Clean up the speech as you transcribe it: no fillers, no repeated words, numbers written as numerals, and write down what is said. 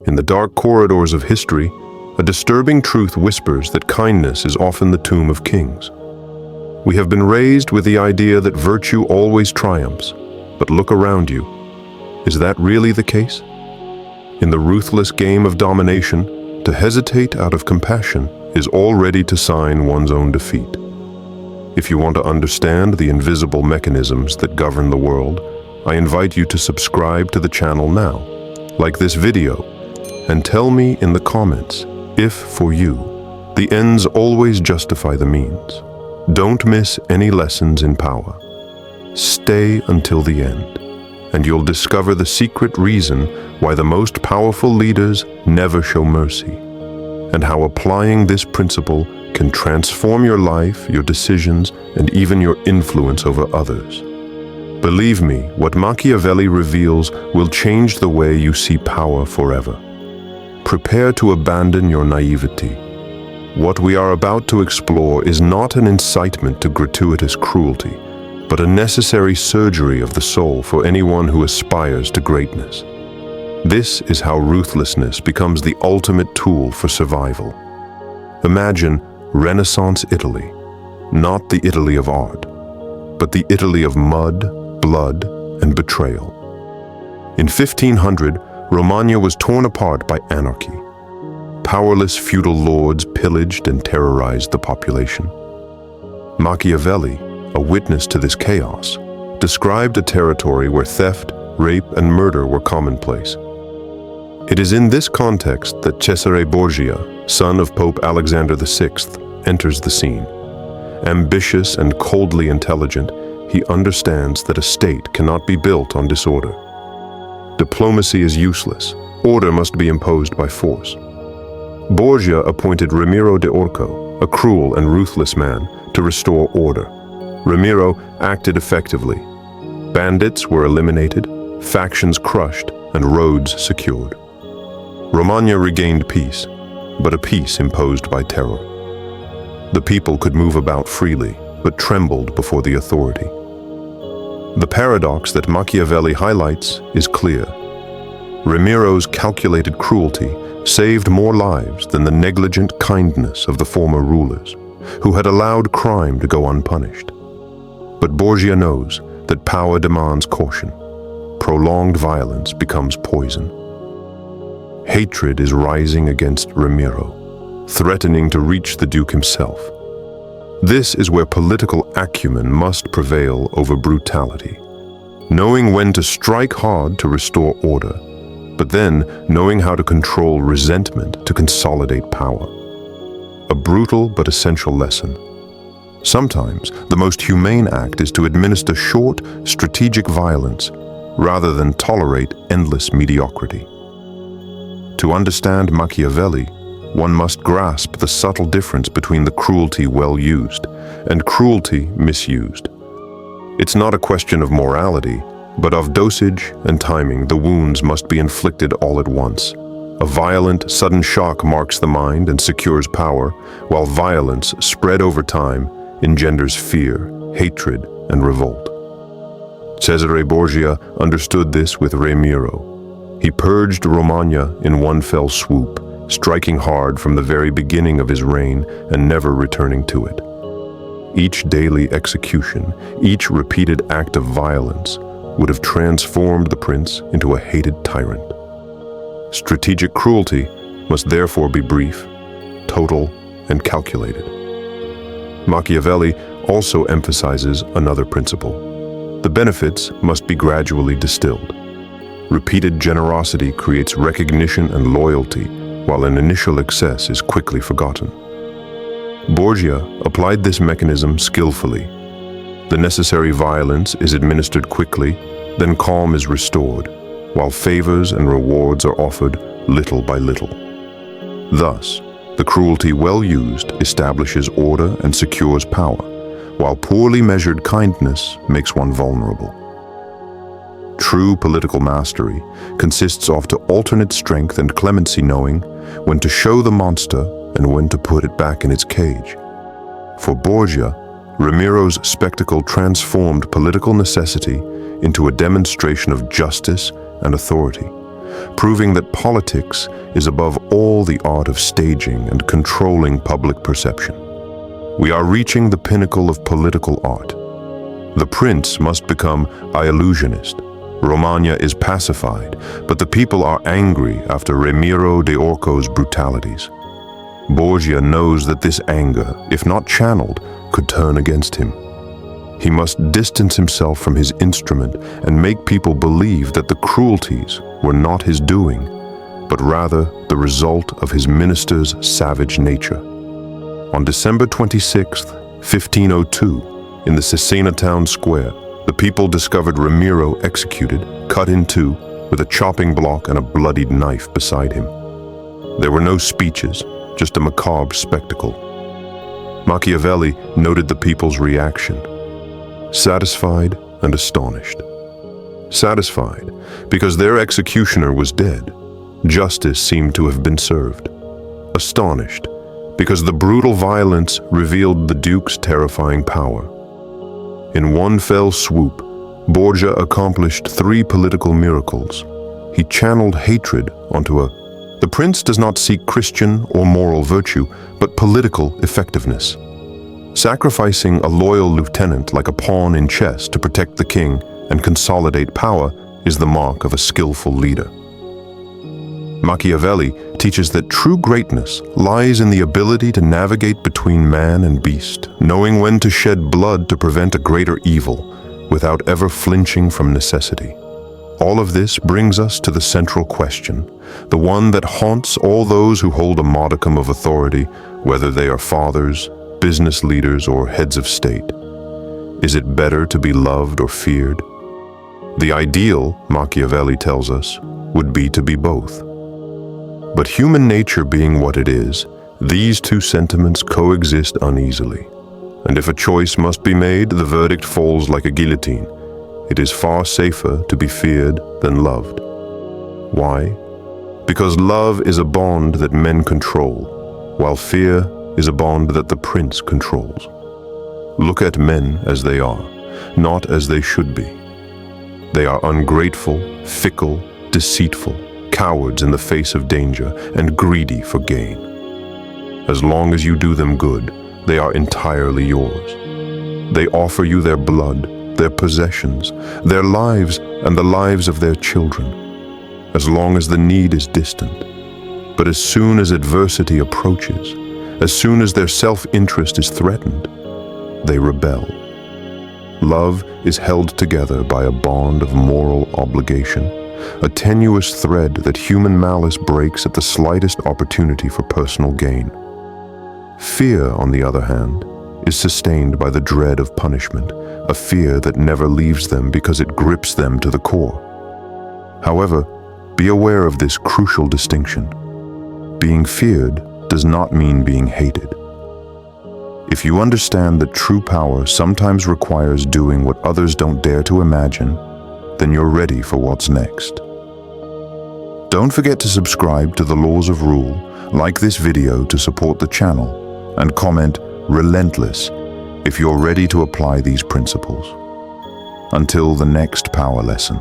In the dark corridors of history, a disturbing truth whispers that kindness is often the tomb of kings. We have been raised with the idea that virtue always triumphs, but look around you. Is that really the case? In the ruthless game of domination, to hesitate out of compassion is already to sign one's own defeat. If you want to understand the invisible mechanisms that govern the world, I invite you to subscribe to the channel now, like this video, and tell me in the comments if, for you, the ends always justify the means. Don't miss any lessons in power. Stay until the end, and you'll discover the secret reason why the most powerful leaders never show mercy, and how applying this principle can transform your life, your decisions, and even your influence over others. Believe me, what Machiavelli reveals will change the way you see power forever. Prepare to abandon your naivety. What we are about to explore is not an incitement to gratuitous cruelty, but a necessary surgery of the soul for anyone who aspires to greatness. This is how ruthlessness becomes the ultimate tool for survival. Imagine Renaissance Italy, not the Italy of art, but the Italy of mud, blood, and betrayal. In 1500, Romagna was torn apart by anarchy. Powerless feudal lords pillaged and terrorized the population. Machiavelli, a witness to this chaos, described a territory where theft, rape, and murder were commonplace. It is in this context that Cesare Borgia, son of Pope Alexander VI, enters the scene. Ambitious and coldly intelligent, he understands that a state cannot be built on disorder. Diplomacy is useless. Order must be imposed by force. Borgia appointed Ramiro de Orco, a cruel and ruthless man, to restore order. Ramiro acted effectively. Bandits were eliminated, factions crushed, and roads secured. Romagna regained peace, but a peace imposed by terror. The people could move about freely, but trembled before the authority. The paradox that Machiavelli highlights is clear. Ramiro's calculated cruelty saved more lives than the negligent kindness of the former rulers, who had allowed crime to go unpunished. But Borgia knows that power demands caution. Prolonged violence becomes poison. Hatred is rising against Ramiro, threatening to reach the Duke himself. This is where political acumen must prevail over brutality, knowing when to strike hard to restore order, but then knowing how to control resentment to consolidate power. A brutal but essential lesson. Sometimes the most humane act is to administer short, strategic violence rather than tolerate endless mediocrity. To understand Machiavelli, one must grasp the subtle difference between the cruelty well used and cruelty misused. It's not a question of morality, but of dosage and timing. The wounds must be inflicted all at once. A violent, sudden shock marks the mind and secures power, while violence, spread over time, engenders fear, hatred, and revolt. Cesare Borgia understood this with Ramiro. He purged Romagna in one fell swoop, striking hard from the very beginning of his reign and never returning to it. Each daily execution, each repeated act of violence, would have transformed the prince into a hated tyrant. Strategic cruelty must therefore be brief, total, and calculated. Machiavelli also emphasizes another principle. The benefits must be gradually distilled. Repeated generosity creates recognition and loyalty, while an initial excess is quickly forgotten. Borgia applied this mechanism skillfully. The necessary violence is administered quickly, then calm is restored, while favors and rewards are offered little by little. Thus, the cruelty well used establishes order and secures power, while poorly measured kindness makes one vulnerable. True political mastery consists of to alternate strength and clemency, knowing when to show the monster and when to put it back in its cage. For Borgia, Ramiro's spectacle transformed political necessity into a demonstration of justice and authority, proving that politics is above all the art of staging and controlling public perception. We are reaching the pinnacle of political art. The prince must become an illusionist. Romagna is pacified, but the people are angry after Ramiro de Orco's brutalities. Borgia knows that this anger, if not channeled, could turn against him. He must distance himself from his instrument and make people believe that the cruelties were not his doing, but rather the result of his minister's savage nature. On December 26, 1502, in the Cesena town square, the people discovered Ramiro executed, cut in two, with a chopping block and a bloodied knife beside him. There were no speeches, just a macabre spectacle. Machiavelli noted the people's reaction. Satisfied and astonished. Satisfied, because their executioner was dead. Justice seemed to have been served. Astonished, because the brutal violence revealed the Duke's terrifying power. In one fell swoop, Borgia accomplished 3 political miracles. He channeled hatred onto The prince does not seek Christian or moral virtue, but political effectiveness. Sacrificing a loyal lieutenant like a pawn in chess to protect the king and consolidate power is the mark of a skillful leader. Machiavelli teaches that true greatness lies in the ability to navigate between man and beast, knowing when to shed blood to prevent a greater evil, without ever flinching from necessity. All of this brings us to the central question, the one that haunts all those who hold a modicum of authority, whether they are fathers, business leaders, or heads of state. Is it better to be loved or feared? The ideal, Machiavelli tells us, would be to be both. But human nature being what it is, these two sentiments coexist uneasily. And if a choice must be made, the verdict falls like a guillotine. It is far safer to be feared than loved. Why? Because love is a bond that men control, while fear is a bond that the prince controls. Look at men as they are, not as they should be. They are ungrateful, fickle, deceitful, cowards in the face of danger, and greedy for gain. As long as you do them good, they are entirely yours. They offer you their blood, their possessions, their lives, and the lives of their children, as long as the need is distant. But as soon as adversity approaches, as soon as their self-interest is threatened, they rebel. Love is held together by a bond of moral obligation, a tenuous thread that human malice breaks at the slightest opportunity for personal gain. Fear, on the other hand, is sustained by the dread of punishment, a fear that never leaves them because it grips them to the core. However, be aware of this crucial distinction. Being feared does not mean being hated. If you understand that true power sometimes requires doing what others don't dare to imagine, then you're ready for what's next. Don't forget to subscribe to the Laws of Rule, like this video to support the channel, and comment "Relentless" if you're ready to apply these principles. Until the next power lesson.